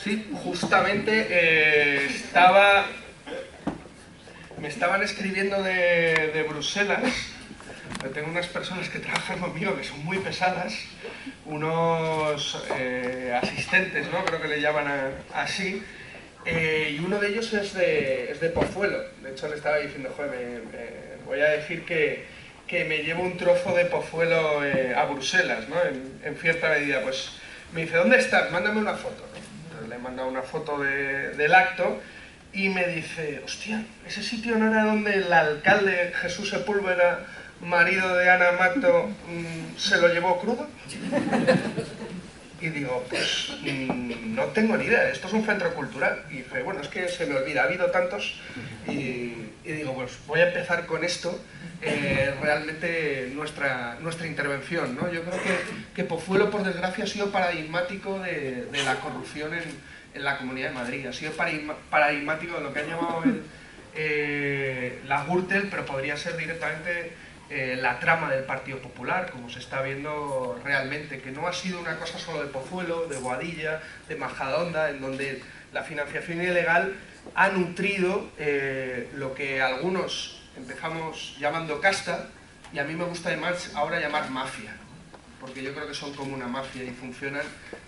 Sí, justamente me estaban escribiendo de Bruselas. Tengo unas personas que trabajan conmigo que son muy pesadas, unos asistentes, ¿no? Creo que le llaman así, y uno de ellos es de Pozuelo. De hecho, le estaba diciendo, joder, voy a decir que me llevo un trozo de Pozuelo a Bruselas, ¿no? En cierta medida. Pues me dice, ¿dónde estás? Mándame una foto, ¿no? Entonces le he mandado una foto del acto y me dice, hostia, ¿ese sitio no era donde el alcalde Jesús Sepúlveda, marido de Ana Mato, se lo llevó crudo? Y digo, pues no tengo ni idea, esto es un centro cultural. Y dice, bueno, es que se me olvida, ha habido tantos. Y digo, pues voy a empezar con esto, realmente nuestra intervención, ¿no? Yo creo que Pozuelo, por desgracia, ha sido paradigmático de la corrupción en la Comunidad de Madrid. Ha sido paradigmático de lo que han llamado la Gürtel, pero podría ser directamente la trama del Partido Popular, como se está viendo realmente, que no ha sido una cosa solo de Pozuelo, de Boadilla, de Majadahonda, en donde la financiación ilegal ha nutrido lo que algunos empezamos llamando casta, y a mí me gusta además ahora llamar mafia, porque yo creo que son como una mafia y funcionan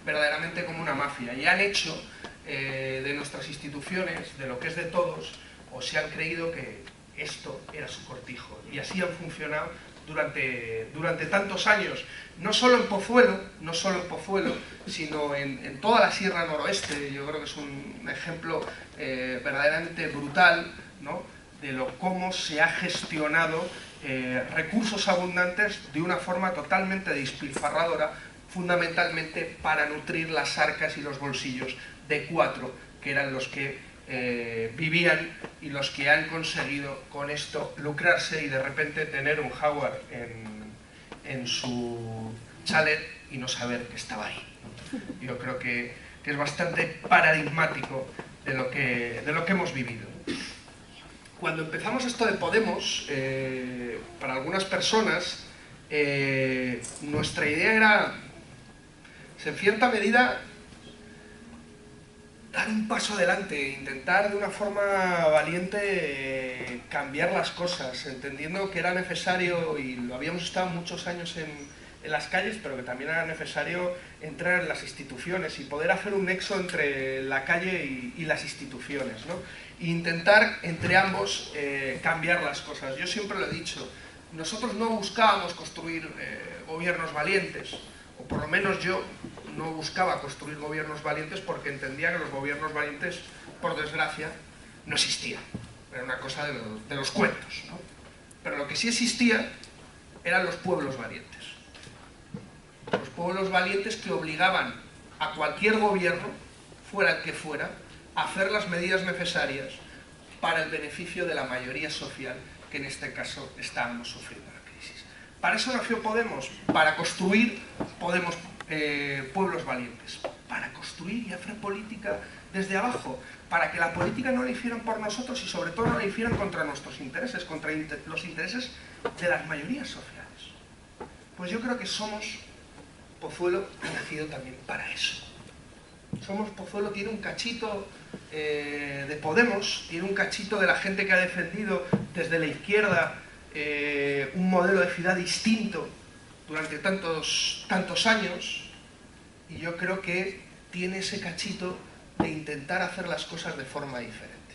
verdaderamente como una mafia, y han hecho de nuestras instituciones, de lo que es de todos, o se han creído que esto era su cortijo, y así han funcionado durante tantos años, no solo en Pozuelo, sino en toda la Sierra Noroeste. Yo creo que es un ejemplo verdaderamente brutal, ¿no?, de cómo se ha gestionado recursos abundantes de una forma totalmente despilfarradora, fundamentalmente para nutrir las arcas y los bolsillos de cuatro, que eran los que vivían y los que han conseguido con esto lucrarse y de repente tener un jaguar en su chalet y no saber que estaba ahí. Yo creo que es bastante paradigmático de lo que hemos vivido. Cuando empezamos esto de Podemos, para algunas personas, nuestra idea era, en cierta medida, dar un paso adelante, intentar de una forma valiente cambiar las cosas, entendiendo que era necesario, y lo habíamos estado muchos años en las calles, pero que también era necesario entrar en las instituciones y poder hacer un nexo entre la calle y las instituciones, ¿no? E intentar entre ambos cambiar las cosas. Yo siempre lo he dicho, nosotros no buscábamos construir gobiernos valientes, o por lo menos yo no buscaba construir gobiernos valientes, porque entendía que los gobiernos valientes, por desgracia, no existían. Era una cosa de los cuentos, ¿no? Pero lo que sí existía eran los pueblos valientes. Los pueblos valientes que obligaban a cualquier gobierno, fuera el que fuera, a hacer las medidas necesarias para el beneficio de la mayoría social, que en este caso estábamos sufriendo la crisis. Para eso nació Podemos, para construir pueblos valientes, para construir y hacer política desde abajo, para que la política no la hicieran por nosotros y sobre todo no la hicieran contra nuestros intereses, contra los intereses de las mayorías sociales. Pues yo creo que Pozuelo ha nacido también para eso. Pozuelo tiene un cachito de Podemos, tiene un cachito de la gente que ha defendido desde la izquierda un modelo de ciudad distinto durante tantos años, y yo creo que tiene ese cachito de intentar hacer las cosas de forma diferente.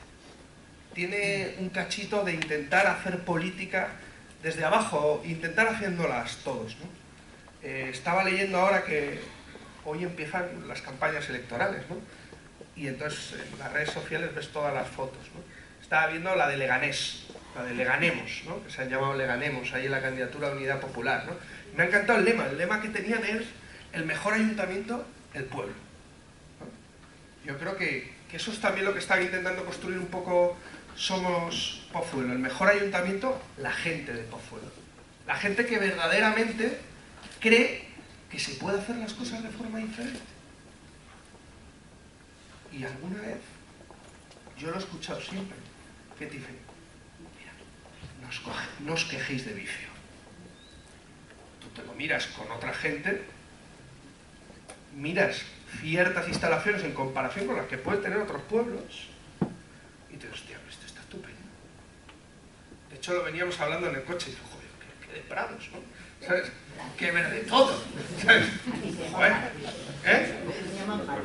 Tiene un cachito de intentar hacer política desde abajo, intentar haciéndolas todos, ¿no? Estaba leyendo ahora que hoy empiezan las campañas electorales, ¿no? Y entonces en las redes sociales ves todas las fotos, ¿no? Estaba viendo la de Leganés, la de Leganemos, ¿no?, que se han llamado Leganemos ahí en la candidatura de Unidad Popular, ¿no? Me ha encantado el lema que tenían es: el mejor ayuntamiento, el pueblo, ¿no? Yo creo que eso es también lo que está intentando construir un poco Somos Pozuelo. El mejor ayuntamiento, la gente de Pozuelo. La gente que verdaderamente cree que se puede hacer las cosas de forma diferente. Y alguna vez, yo lo he escuchado siempre, que te dicen: mira, no os quejéis de vicio. Tú te lo miras con otra gente, miras ciertas instalaciones en comparación con las que pueden tener otros pueblos, y te dices, hostia, esto está estupendo. De hecho, lo veníamos hablando en el coche, y dices, joder, qué de prados, ¿no? ¿Sabes? Que ver de todo, ¿sabes? Joder, ¿eh?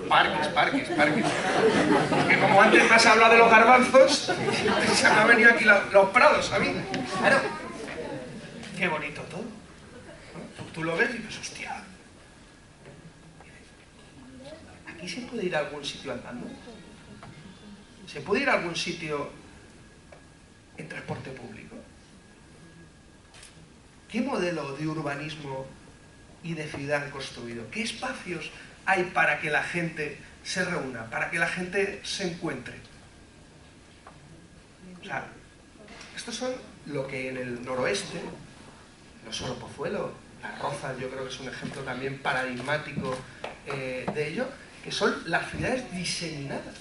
Parques. Que como antes me has hablado de los garbanzos, se me han venido aquí los prados a mí. Claro, qué bonito todo, ¿no? Tú lo ves y dices, hostia, ¿aquí se puede ir a algún sitio andando? ¿Se puede ir a algún sitio en transporte público? ¿Qué modelo de urbanismo y de ciudad han construido? ¿Qué espacios hay para que la gente se reúna, para que la gente se encuentre? O sea, estos son lo que en el noroeste, no solo Pozuelo, Las Rozas yo creo que es un ejemplo también paradigmático de ello, que son las ciudades diseminadas.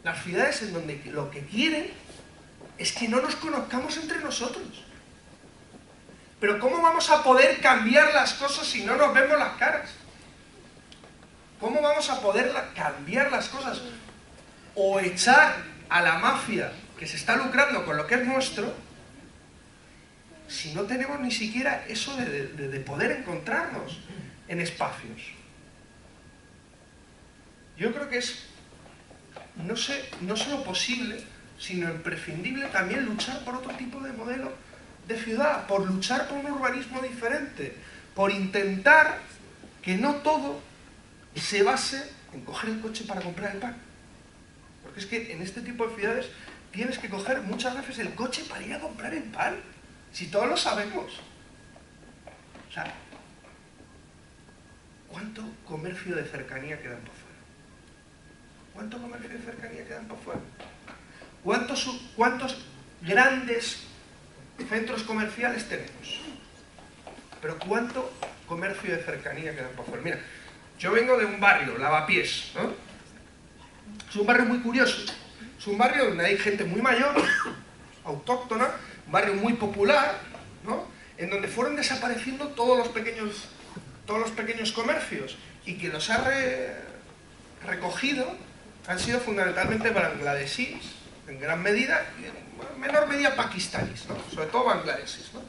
Las ciudades en donde lo que quieren es que no nos conozcamos entre nosotros. Pero ¿cómo vamos a poder cambiar las cosas si no nos vemos las caras? ¿Cómo vamos a poder cambiar las cosas? O echar a la mafia que se está lucrando con lo que es nuestro, si no tenemos ni siquiera eso de poder encontrarnos en espacios. Yo creo que es no solo posible, sino imprescindible también luchar por otro tipo de modelo de ciudad, por luchar por un urbanismo diferente, por intentar que no todo se base en coger el coche para comprar el pan. Porque es que en este tipo de ciudades tienes que coger muchas veces el coche para ir a comprar el pan, si todos lo sabemos. O sea, ¿cuánto comercio de cercanía queda en Pozuelo? ¿Cuánto comercio de cercanía queda en Pozuelo? ¿Cuántos grandes centros comerciales tenemos? Pero ¿cuánto comercio de cercanía queda en Pozuelo? Mira, yo vengo de un barrio, Lavapiés, ¿no? Es un barrio muy curioso. Es un barrio donde hay gente muy mayor, autóctona, un barrio muy popular, ¿no? En donde fueron desapareciendo todos los pequeños comercios, y que los ha recogido han sido fundamentalmente bangladesíes, en gran medida, y en menor medida pakistaníes, ¿no? Sobre todo bangladeses, ¿no?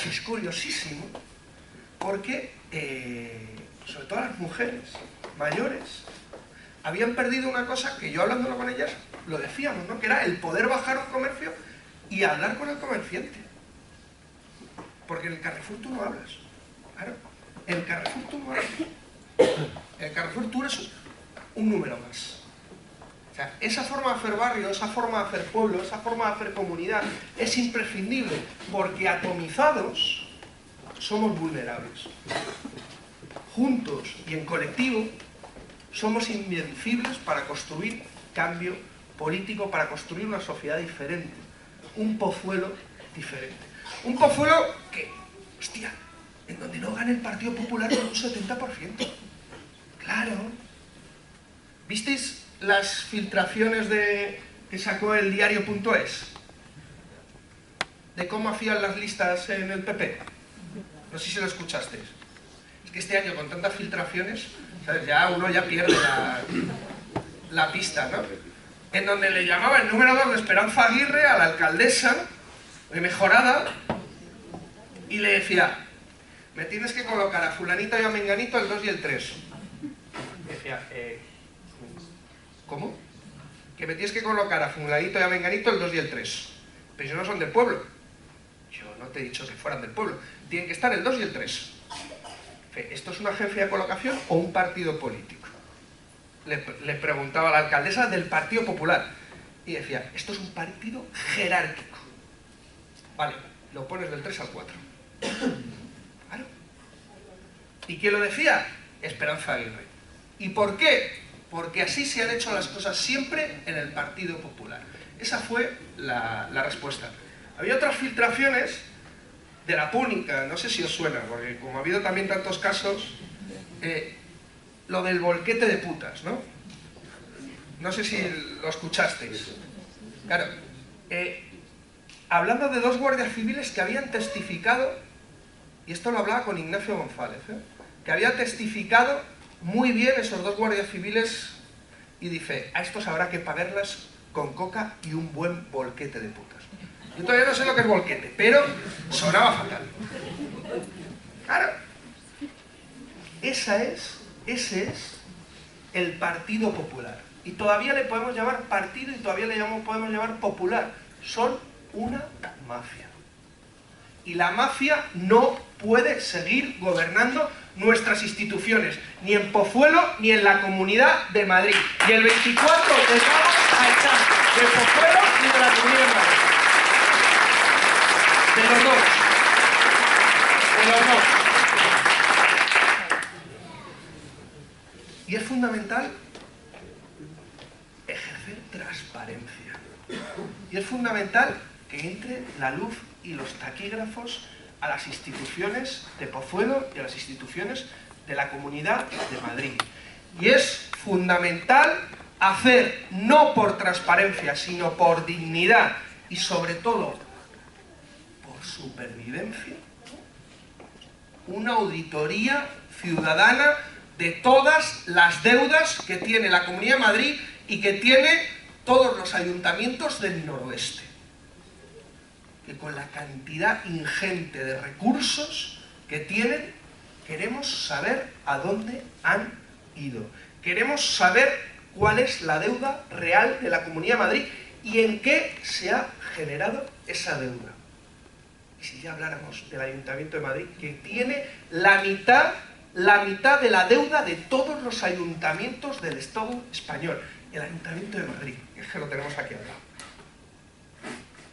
Y es curiosísimo porque, sobre todo las mujeres mayores, habían perdido una cosa que yo, hablándolo con ellas, lo decíamos, ¿no? Que era el poder bajar un comercio y hablar con el comerciante. Porque en el Carrefour tú no hablas. Claro, en el Carrefour tú no hablas. En el Carrefour tú eres un número más. O sea, esa forma de hacer barrio, esa forma de hacer pueblo, esa forma de hacer comunidad es imprescindible, porque atomizados somos vulnerables. Juntos y en colectivo somos invencibles para construir cambio político, para construir una sociedad diferente, un Pozuelo diferente. Un Pozuelo que, hostia, en donde no gane el Partido Popular con un 70%. Claro. ¿Visteis las filtraciones que sacó el diario.es? De cómo hacían las listas en el PP. No sé si lo escuchasteis. Es que este año, con tantas filtraciones, ¿sabes? Uno ya pierde la pista, ¿no? En donde le llamaba el número 2 de Esperanza Aguirre a la alcaldesa de Mejorada y le decía: me tienes que colocar a fulanito y a menganito el 2 y el 3. Y decía, ¿cómo? Que me tienes que colocar a fulanito y a menganito el 2 y el 3. Pero si no son del pueblo. Yo no te he dicho que fueran del pueblo. Tienen que estar el 2 y el 3. ¿Esto es una agencia de colocación o un partido político? Le preguntaba a la alcaldesa del Partido Popular. Y decía, esto es un partido jerárquico. Vale, lo pones del 3 al 4. Claro. ¿Y quién lo decía? Esperanza Aguirre. ¿Y por qué? Porque así se han hecho las cosas siempre en el Partido Popular. Esa fue la respuesta. Había otras filtraciones de la Púnica, no sé si os suena, porque como ha habido también tantos casos, lo del bolquete de putas, ¿no? No sé si lo escuchasteis. Claro, hablando de dos guardias civiles que habían testificado, y esto lo hablaba con Ignacio González, que había testificado muy bien esos dos guardias civiles y dice, a estos habrá que pagarlas con coca y un buen bolquete de putas. Yo todavía no sé lo que es bolquete, pero sonaba fatal. Claro, ese es el Partido Popular. Y todavía le podemos llamar partido y todavía le podemos llamar popular. Son una mafia. Y la mafia no puede seguir gobernando nuestras instituciones, ni en Pozuelo ni en la Comunidad de Madrid. Y el 24 dejamos a echar de Pozuelo ni de la Comunidad de Madrid. De los dos. De los dos. Y es fundamental ejercer transparencia. Y es fundamental que entre la luz y los taquígrafos a las instituciones de Pozuelo y a las instituciones de la Comunidad de Madrid. Y es fundamental hacer, no por transparencia, sino por dignidad y sobre todo por supervivencia, una auditoría ciudadana de todas las deudas que tiene la Comunidad de Madrid y que tiene todos los ayuntamientos del noroeste. Que con la cantidad ingente de recursos que tienen, queremos saber a dónde han ido. Queremos saber cuál es la deuda real de la Comunidad de Madrid y en qué se ha generado esa deuda. Y si ya habláramos del Ayuntamiento de Madrid, que tiene la mitad de la deuda de todos los ayuntamientos del Estado español. El Ayuntamiento de Madrid, que es que lo tenemos aquí al lado.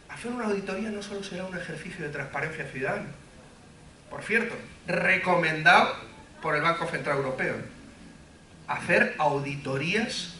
Hacer una auditoría no solo será un ejercicio de transparencia ciudadana. Por cierto, recomendado por el Banco Central Europeo. Hacer auditorías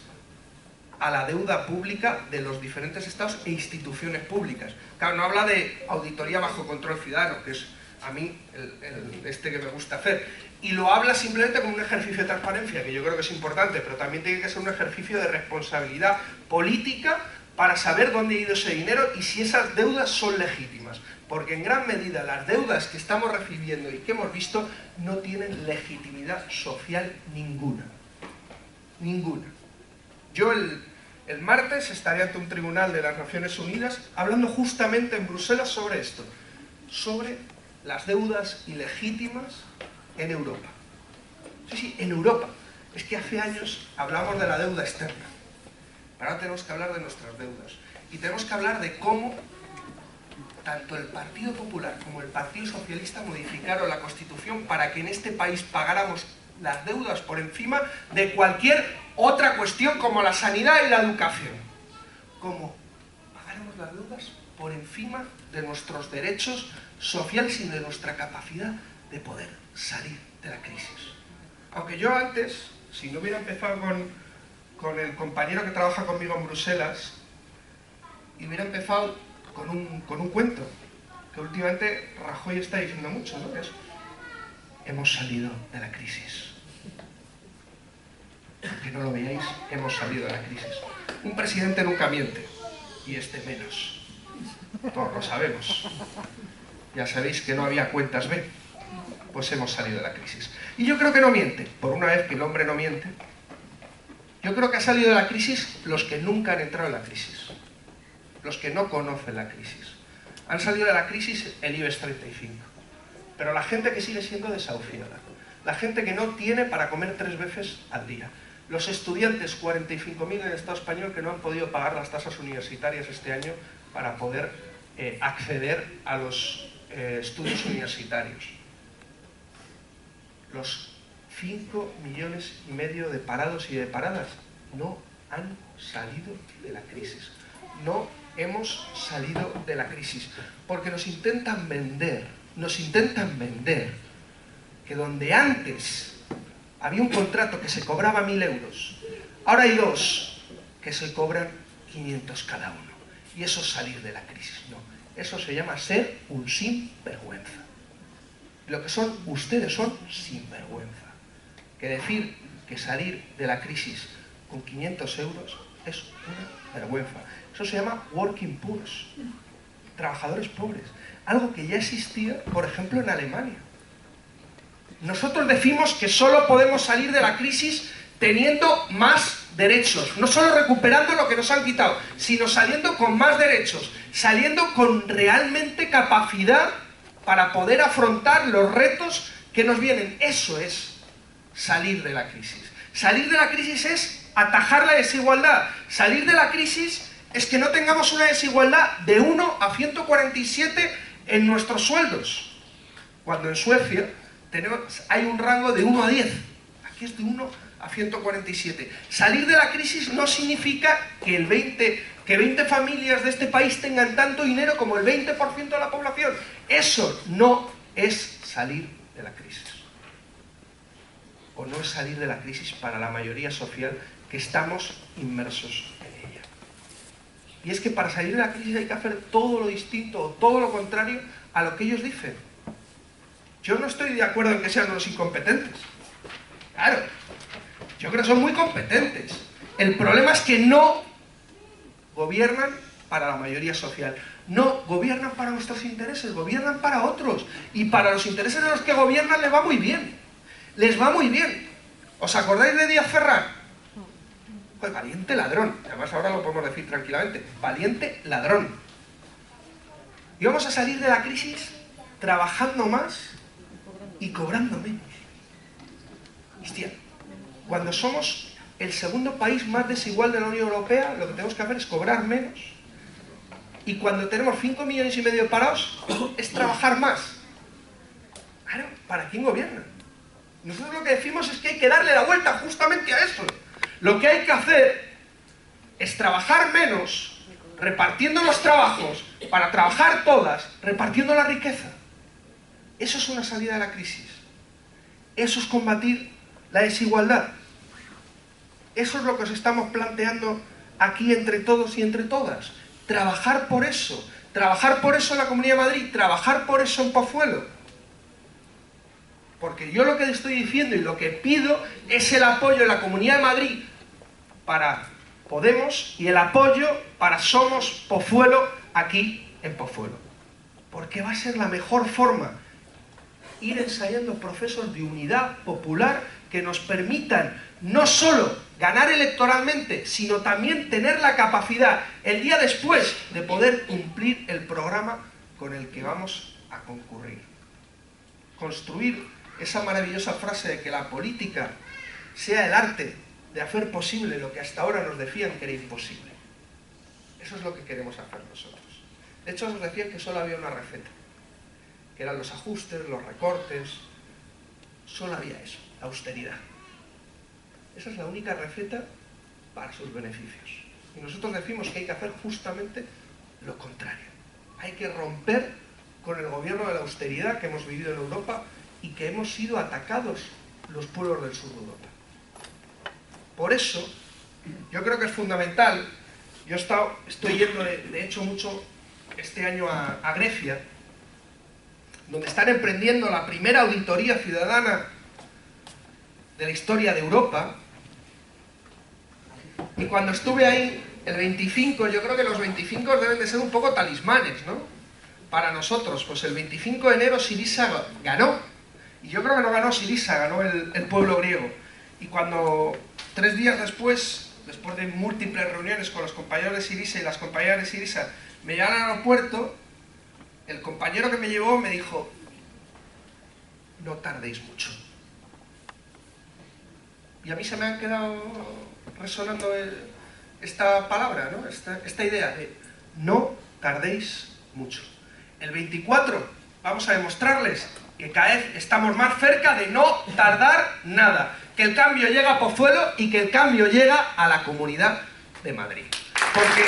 a la deuda pública de los diferentes estados e instituciones públicas. Claro, no habla de auditoría bajo control ciudadano, que es a mí que me gusta hacer. Y lo habla simplemente como un ejercicio de transparencia, que yo creo que es importante, pero también tiene que ser un ejercicio de responsabilidad política para saber dónde ha ido ese dinero y si esas deudas son legítimas. Porque en gran medida las deudas que estamos recibiendo y que hemos visto no tienen legitimidad social ninguna. Ninguna. Yo el martes estaré ante un tribunal de las Naciones Unidas hablando justamente en Bruselas sobre esto. Sobre las deudas ilegítimas en Europa. Sí, en Europa. Es que hace años hablamos de la deuda externa. Ahora tenemos que hablar de nuestras deudas. Y tenemos que hablar de cómo tanto el Partido Popular como el Partido Socialista modificaron la Constitución para que en este país pagáramos las deudas por encima de cualquier otra cuestión como la sanidad y la educación. Cómo pagáramos las deudas por encima de nuestros derechos sociales y de nuestra capacidad de poder salir de la crisis. Aunque yo antes, si no hubiera empezado con el compañero que trabaja conmigo en Bruselas, y hubiera empezado con un cuento, que últimamente Rajoy está diciendo mucho, ¿no? Que es, hemos salido de la crisis. Aunque no lo veáis, hemos salido de la crisis. Un presidente nunca miente, y este menos. Todos lo sabemos. Ya sabéis que no había cuentas B. Pues hemos salido de la crisis. Y yo creo que no miente. Por una vez que el hombre no miente, yo creo que ha salido de la crisis los que nunca han entrado en la crisis. Los que no conocen la crisis. Han salido de la crisis el IBEX 35. Pero la gente que sigue siendo desahuciada. La gente que no tiene para comer 3 veces al día. Los estudiantes, 45.000 en el Estado español, que no han podido pagar las tasas universitarias este año para poder acceder a los estudios universitarios. Los 5,5 millones de parados y de paradas no han salido de la crisis. No hemos salido de la crisis. Porque nos intentan vender que donde antes había un contrato que se cobraba 1.000 euros, ahora hay 2 que se cobran 500 cada uno. Y eso es salir de la crisis. No, eso se llama ser un sinvergüenza. Lo que son ustedes son sinvergüenza. Que decir que salir de la crisis con 500 euros es una vergüenza. Eso se llama working poor, trabajadores pobres. Algo que ya existía, por ejemplo, en Alemania. Nosotros decimos que solo podemos salir de la crisis teniendo más derechos, no solo recuperando lo que nos han quitado, sino saliendo con más derechos, saliendo con realmente capacidad para poder afrontar los retos que nos vienen. Eso es salir de la crisis. Salir de la crisis es atajar la desigualdad. Salir de la crisis es que no tengamos una desigualdad de 1 a 147 en nuestros sueldos, cuando en Suecia hay un rango de 1 a 10. Aquí es de 1 a 147. Salir de la crisis no significa que 20 familias de este país tengan tanto dinero como el 20% de la población. Eso no es salir de la crisis. O no es salir de la crisis para la mayoría social que estamos inmersos en ella. Y es que para salir de la crisis hay que hacer todo lo distinto o todo lo contrario a lo que ellos dicen. Yo no estoy de acuerdo en que sean unos incompetentes. Claro, yo creo que son muy competentes. El problema es que no gobiernan para la mayoría social. No gobiernan para nuestros intereses, gobiernan para otros. Y para los intereses de los que gobiernan les va muy bien. Les va muy bien. ¿Os acordáis de Díaz Ferrán? Pues valiente ladrón. Además ahora lo podemos decir tranquilamente. Valiente ladrón. Y vamos a salir de la crisis trabajando más y cobrando menos. Hostia, cuando somos el segundo país más desigual de la Unión Europea, lo que tenemos que hacer es cobrar menos. Y cuando tenemos 5,5 millones de parados, es trabajar más. Claro, ¿para quién gobierna? Nosotros lo que decimos es que hay que darle la vuelta justamente a eso. Lo que hay que hacer es trabajar menos, repartiendo los trabajos, para trabajar todas, repartiendo la riqueza. Eso es una salida de la crisis. Eso es combatir la desigualdad. Eso es lo que os estamos planteando aquí entre todos y entre todas. Trabajar por eso en la Comunidad de Madrid, trabajar por eso en Pozuelo. Porque yo lo que estoy diciendo y lo que pido es el apoyo de la Comunidad de Madrid para Podemos y el apoyo para Somos Pozuelo aquí en Pozuelo. Porque va a ser la mejor forma ir ensayando procesos de unidad popular que nos permitan no solo ganar electoralmente, sino también tener la capacidad el día después de poder cumplir el programa con el que vamos a concurrir. Construir esa maravillosa frase de que la política sea el arte de hacer posible lo que hasta ahora nos decían que era imposible. Eso es lo que queremos hacer nosotros. De hecho, nos decían que solo había una receta, que eran los ajustes, los recortes. Solo había eso, la austeridad. Esa es la única receta para sus beneficios. Y nosotros decimos que hay que hacer justamente lo contrario. Hay que romper con el gobierno de la austeridad que hemos vivido en Europa y que hemos sido atacados los pueblos del sur de Europa. Por eso, yo creo que es fundamental. Yo estoy yendo, de hecho, mucho este año a Grecia, donde están emprendiendo la primera auditoría ciudadana de la historia de Europa. Y cuando estuve ahí, el 25, yo creo que los 25 deben de ser un poco talismanes, ¿no? Para nosotros, pues el 25 de enero Syriza ganó. Y yo creo que no ganó Syriza, ganó el pueblo griego. Y cuando 3 días después de múltiples reuniones con los compañeros de Syriza y las compañeras de Syriza, me llevan al aeropuerto, el compañero que me llevó me dijo: no tardéis mucho. Y a mí se me han quedado resonando esta palabra, ¿no? Esta idea de no tardéis mucho. El 24 vamos a demostrarles que cada vez estamos más cerca de no tardar nada, que el cambio llega a Pozuelo y que el cambio llega a la Comunidad de Madrid. Porque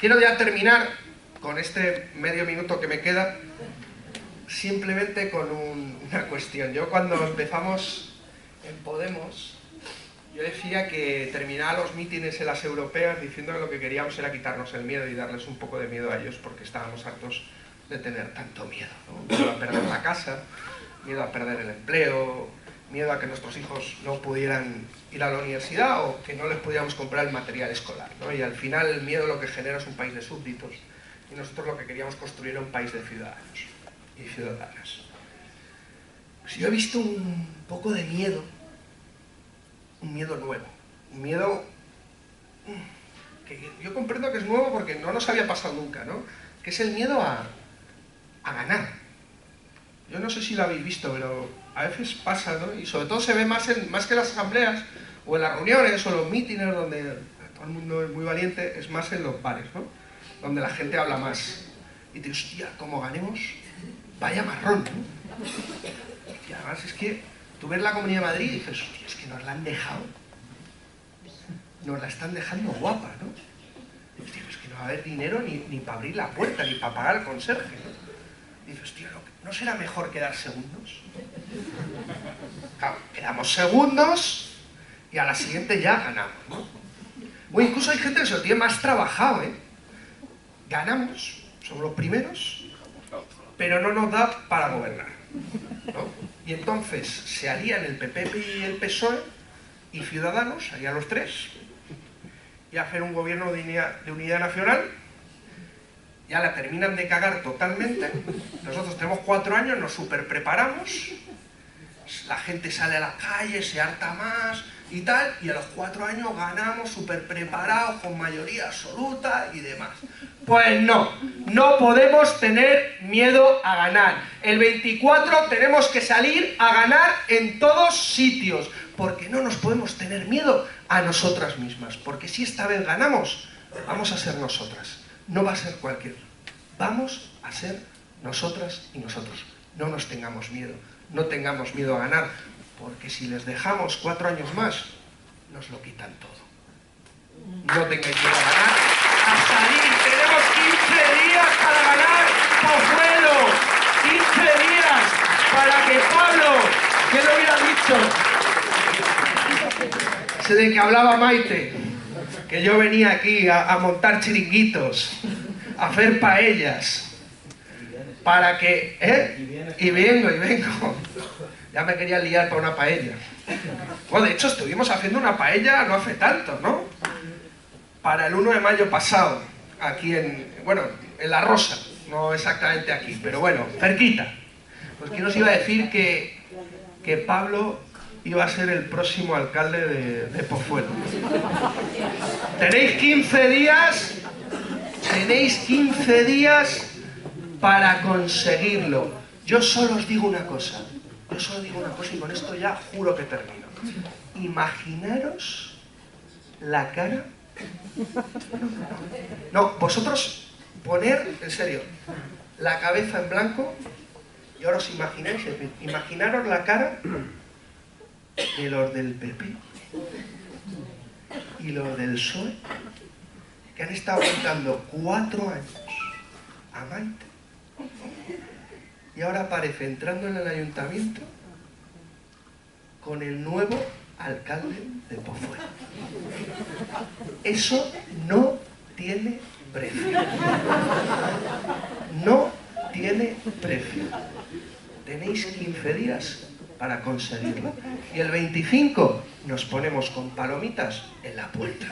quiero ya terminar con este medio minuto que me queda, simplemente con una cuestión. Yo cuando empezamos en Podemos, yo decía que terminaba los mítines en las europeas diciendo que lo que queríamos era quitarnos el miedo y darles un poco de miedo a ellos porque estábamos hartos de tener tanto miedo, ¿no? Miedo a perder la casa, miedo a perder el empleo, miedo a que nuestros hijos no pudieran ir a la universidad o que no les pudiéramos comprar el material escolar, ¿no? Y al final el miedo lo que genera es un país de súbditos Y nosotros lo que queríamos construir era un país de ciudadanos y ciudadanas. Pues yo he visto un poco de miedo, un miedo nuevo, un miedo que yo comprendo que es nuevo porque no nos había pasado nunca, ¿no? Que es el miedo a ganar. Yo no sé si lo habéis visto, pero a veces pasa, ¿no? Y sobre todo se ve más que en las asambleas, o en las reuniones, o en los mítines, donde todo el mundo es muy valiente, es más en los bares, ¿no? Donde la gente habla más. Y te dices, hostia, como ganemos, vaya marrón, ¿no? Y además es que tú ves la Comunidad de Madrid y dices, hostia, es que nos la han dejado. Nos la están dejando guapa, ¿no? Y dices, es que no va a haber dinero ni para abrir la puerta, ni para pagar al conserje, ¿no? Y dices, tío, ¿no será mejor quedar segundos? Claro, quedamos segundos y a la siguiente ya ganamos, ¿no? O incluso hay gente que se lo tiene más trabajado, ¿eh? Ganamos, somos los primeros, pero no nos da para gobernar, ¿no? Y entonces se alían el PP y el PSOE y Ciudadanos, harían los tres, y hacen un gobierno de unidad nacional. Ya la terminan de cagar totalmente. Nosotros tenemos 4 años, nos super preparamos, la gente sale a la calle, se harta más y tal, y a los 4 años ganamos súper preparados, con mayoría absoluta y demás. Pues no, no podemos tener miedo a ganar. El 24 tenemos que salir a ganar en todos sitios, porque no nos podemos tener miedo a nosotras mismas, porque si esta vez ganamos, vamos a ser nosotras, no va a ser cualquiera. Vamos a ser nosotras y nosotros. No nos tengamos miedo, no tengamos miedo a ganar, porque si les dejamos 4 años más, nos lo quitan todo. No tengáis miedo a ganar, a salir. Tenemos 15 días para ganar Pozuelo. 15 días para que Pablo, ¿qué le hubiera dicho? Sé de que hablaba Maite, que yo venía aquí a montar chiringuitos, a hacer paellas, para que... Y vengo. Ya me quería liar para una paella. Bueno, de hecho estuvimos haciendo una paella no hace tanto, ¿no? Para el 1 de mayo pasado, aquí en La Rosa, no exactamente aquí, pero bueno, cerquita. Pues quién nos iba a decir que Pablo iba a ser el próximo alcalde de Pozuelo. Tenéis 15 días para conseguirlo. Yo solo os digo una cosa, y con esto ya juro que termino. Imaginaros la cara... No, vosotros poner, en serio, la cabeza en blanco y ahora os imagináis, imaginaros la cara de los del PP y los del PSOE, que han estado aguantando 4 años a Maite y ahora aparece entrando en el ayuntamiento con el nuevo alcalde de Pozuelo. Eso no tiene precio. No tiene precio. Tenéis 15 días para conseguirlo. Y el 25 nos ponemos con palomitas en la puerta.